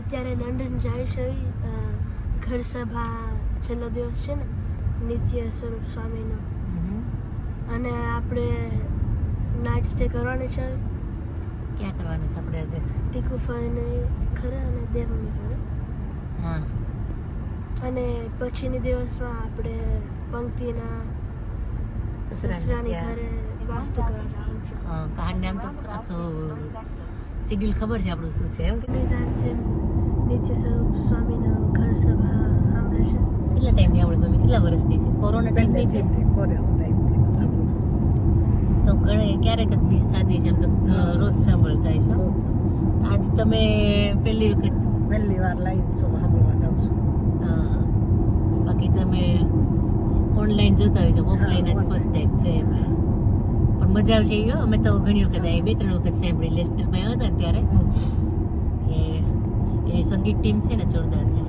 અત્યારે લંડન જઈશ ઘર સભા છેલ્લો દિવસ છે ને નિત્ય સ્વરૂપ સ્વામીનો અને આપણે નાઇટ સ્ટે કરવાની છે. ક્યાં કરવાના છે આપણે આજે? ટીકુફાઈને ખરા અને દેવની ખરા. હા. અને પછીની દિવસમાં આપણે પંક્તિના સસરાની ઘરે વાસ્તુ કરવા જવાનું છે. હા, કહાની આમ તો આખું શેડ્યુલ ખબર છે આપણું શું છે એમ. નિદાન છે નિત્ય સ્વરૂપ સ્વામીનો ઘર સભા સાંભળે છે. કેટલા ટાઈમથી આપણે ગમે કેટલા વર્ષથી છે? કોરોના ટાઈમથી છે. તો ક્યારેક જ મિસ થતી છે એમ તો રોજ સાંભળતા છે. આજ તમે પહેલી વાર લાઈવ શો સાંભળવા જાઉં છું. હા, બાકી તમે ઓનલાઈન જોતા હોય છે, ઓફલાઈન જ ફર્સ્ટ ટાઈમ છે એટલે પણ મજા આવશે એ. અમે તો ઘણી વખત આવી, 2-3 વખત સાંભળી. લેસ્ટરમાં આવ્યા હતા ને ત્યારે એ સંગીત ટીમ છે ને જોરદાર છે.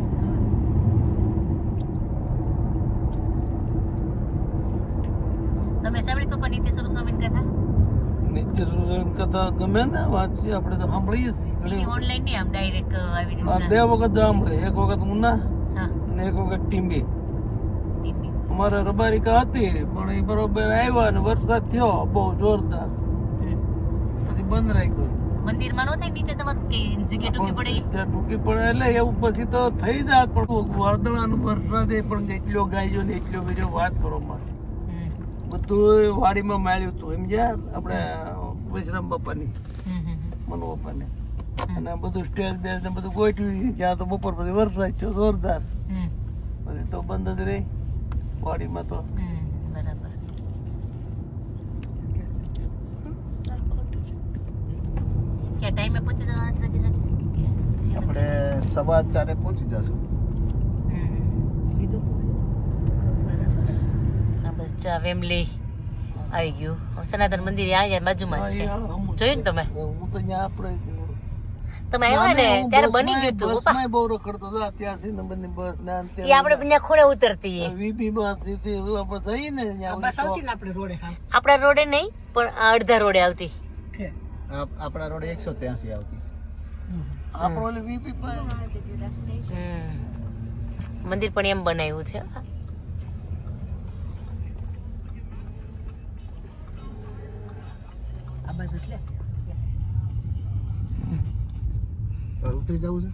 તમે સાંભળી પપ્પા નિત્ય સ્વરૂપ સ્વામીની કથા? નિત્ય સ્વરૂપ કથા ગમે ને વાંચીએ આપણે તો સાંભળીએ છીએ. ઓનલાઈન નહીં, આમ ડાયરેક્ટ આવી બે વખત સાંભળે, એક વખત ઉના હા અને એક વખત ટીમ્બી. ટીવી. અમારે રબારિકા હતી પણ એ બરોબર આવ્યા ને વરસાદ થયો બહુ જોરદાર, પછી બંધ રાખ્યું. મંદિરમાં નો થાય નીચે તમારું કે જગ્યા ટૂંકી પડે? ત્યાં ટૂંકી પડે એટલે એવું પછી તો થઈ જાત, પણ વાદળાનું વરસાદ એ પણ એટલો ગાયજો ને એટલો બીજો વાત કરો માં બધું વાડીમાં માળ્યું હતું સમજ્યા આપણે વિશ્રામ બાપાની મનુ બાપાને, અને બધું સ્ટેજ બેજ ને બધું ગોઠવ્યું. ત્યાં તો બપોર પછી વરસાદ થયો જોરદાર, પછી તો બંધ જ રહી વાડીમાં તો. બરાબર. ક્યાં ટાઈમે પહોંચી જવાના છે રજીના છે કે આપણે 4:15 પહોંચી જશું. બરાબર. આ બસ જો આ વેમલી આવી ગયું. સનાતન મંદિર અહીંયા બાજુમાં જ છે. જોયું ને તમે? હું તો ત્યાં આપણે તમે આવ્યા ને ત્યારે બની ગયું હતું. બસમાં બહુ રખડતો હતો. 83 નંબરની બસ ને એ આપણે ત્યાં ખૂણે ઉતરતી વીબી બસ હતી આપણે જઈએ ને ત્યાં બસ આવતી ને આપણે રોડે. હા, આપણા રોડે નહીં પણ આ અડધા રોડે આવતી. આપણા રોડે 183 આવતી. આપણો ઓલી વીબી પાસે મંદિર પણ એમ બનાવ્યું છે. આ બસ એટલે ઉતરી જવું છે.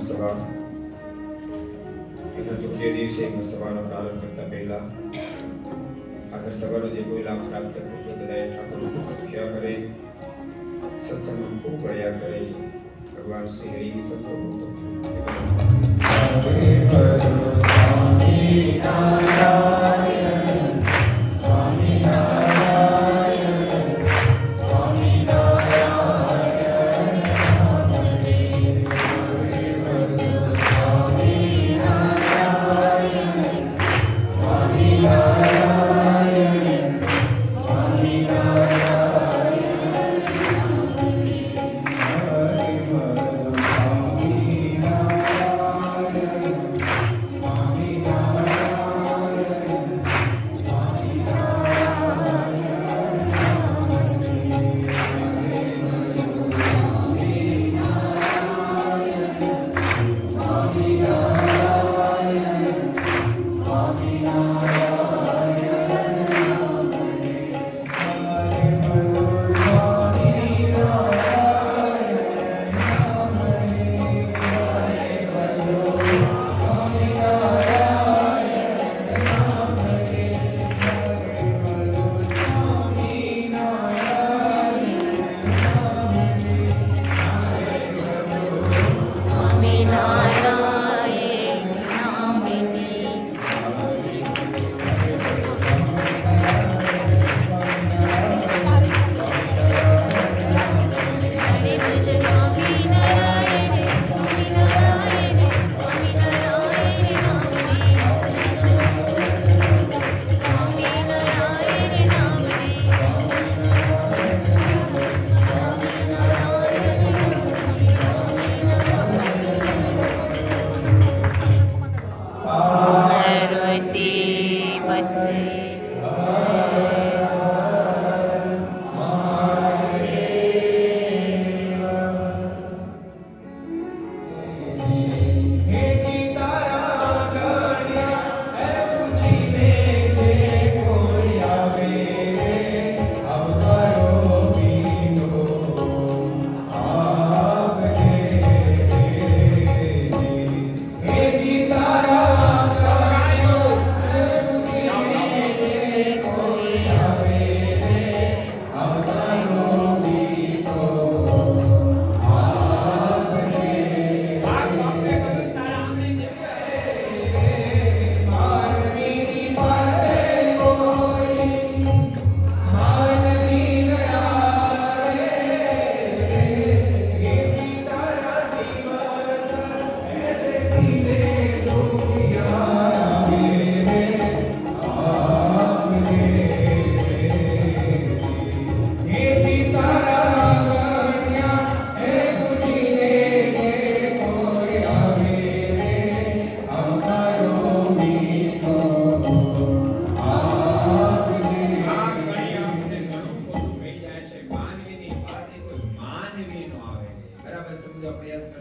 સવાર એના ચોથે દિવસે સવારનો પ્રારંભ કરતા પહેલા આગળ સવારનો જે કોઈ લાભ પ્રાપ્ત કરતો બધાએ ઠાકોર સુખ્યા કરે, સત્સંગમાં ખૂબ બળ્યા કરે. ભગવાન શ્રી હરિ સત્વભૂત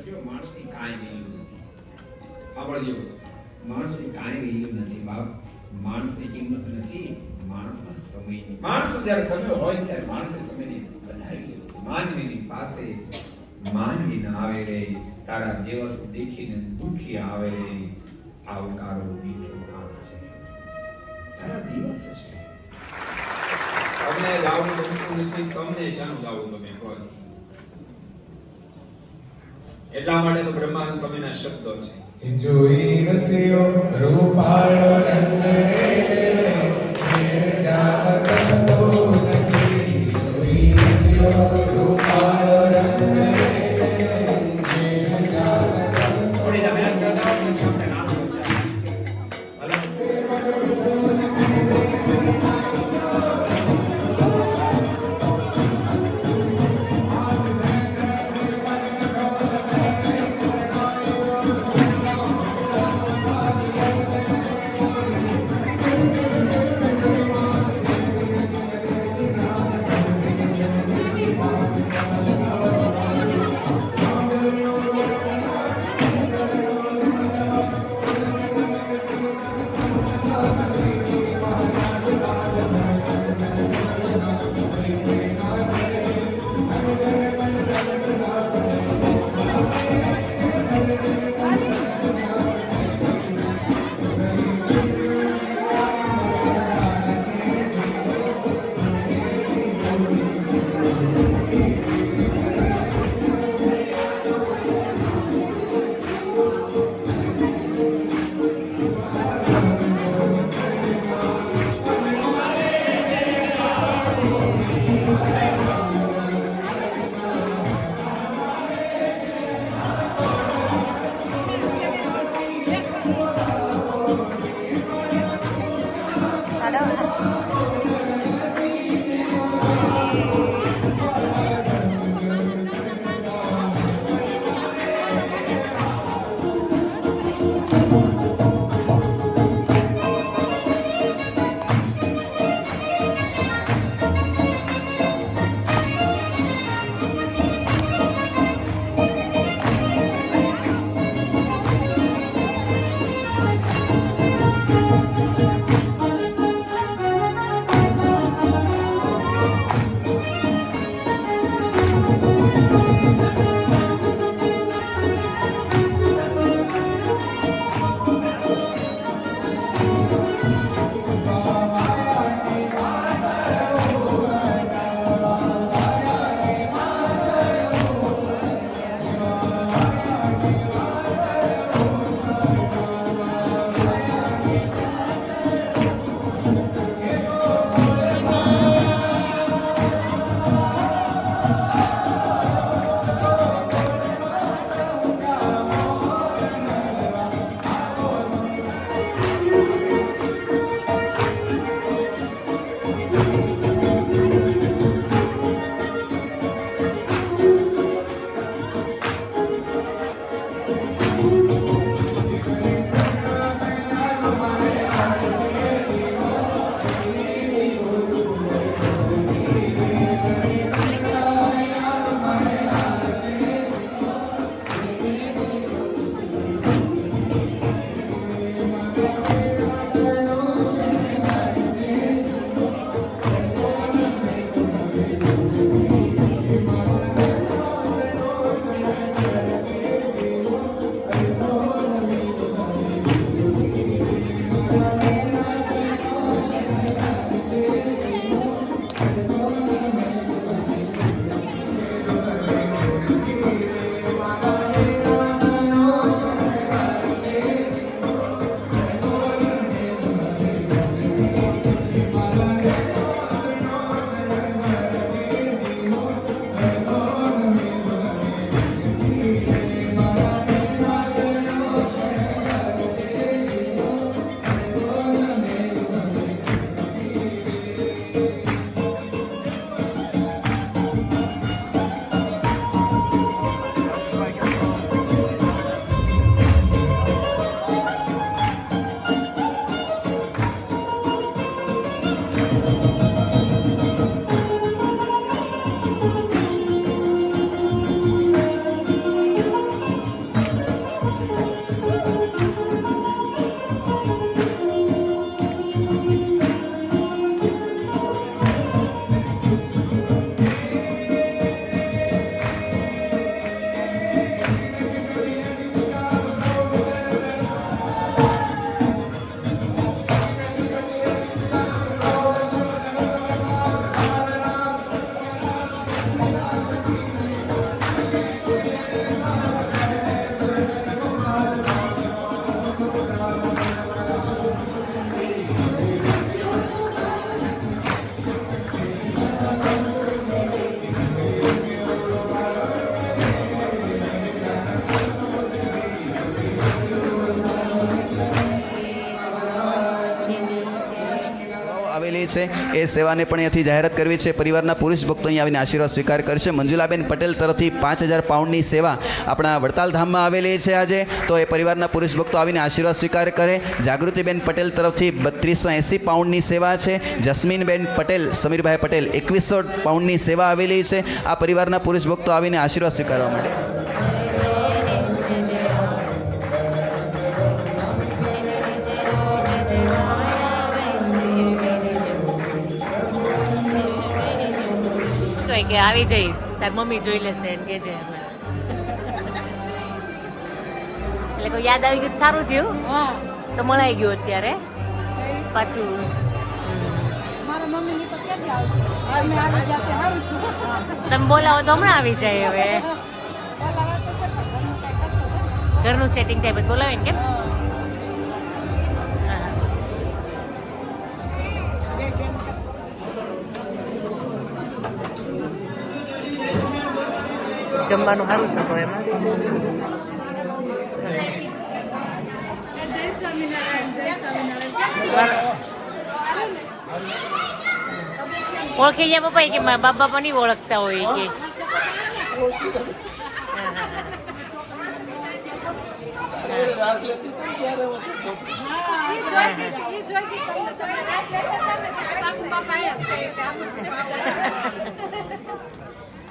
કરજો, માણસની કાંઈ વેલ્યુ નથી. સાંભળજો, માણસની કાંઈ વેલ્યુ નથી બાપ. માણસની કિંમત નથી, માણસના સમયની. માણસો જ્યારે સમય હોય ત્યારે માણસે સમયની વધારી લેવું. માનવીની પાસે માનવી ન આવે રે, તારા દિવસ દેખીને દુખી આવે રે, આવકારો મીઠો આવે છે, તારા દિવસ છે. તમને ગાવું ગમતું નથી, તમને શાનું ગાવું તમે કહો છો? એટલા માટે તો બ્રહ્માંડ સ્વામીના શબ્દો છે. જોઈ રસ્યો રૂપાળો રંગ રે, જાવત તો નથી. જોઈ રસ્યો રૂપાળો રંગ રે, થોડી તમે યાદ કરતા હો પછી આપણે નામ છે એ સેવાને પણ અહીંયાથી જાહેરાત કરવી છે. પરિવારના પુરુષ ભક્તો અહીં આવીને આશીર્વાદ સ્વીકાર કરશે. મંજુલાબેન પટેલ તરફથી 5000 પાઉન્ડની સેવા આપણા વડતાલ ધામમાં આવેલી છે આજે, તો એ પરિવારના પુરુષ ભક્તો આવીને આશીર્વાદ સ્વીકાર કરે. જાગૃતિબેન પટેલ તરફથી 3280 પાઉન્ડની સેવા છે. જસ્મીનબેન પટેલ, સમીરભાઈ પટેલ 2100 પાઉન્ડની સેવા આવેલી છે. આ પરિવારના પુરુષ ભક્તો આવીને આશીર્વાદ સ્વીકારવા માટે. કે આવી જઈશ તાર મમ્મી જોઈ લેશે એમ કે છે એટલે કોઈ યાદ આવી ગયું તો સારું થયું. તો મળાઈ ગયું અત્યારે પાછું. તમે બોલાવો તો હમણાં આવી જાય. હવે ઘરનું સેટિંગ થાય પછી બોલાવે ને કેમ. જમવાનું સારું છે તો એમાં ઓળખી ગયા પપ્પા કે મારા બાપ બાપા નહીં ઓળખતા હોય કે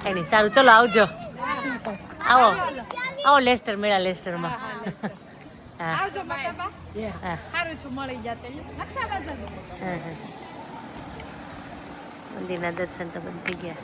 કઈ નહીં. સારું ચલો આવજો. આવો આવો લેસ્ટર મેળા લેસ્ટરમાં. હા મંદિરના દર્શન તો બંધ થઈ ગયા.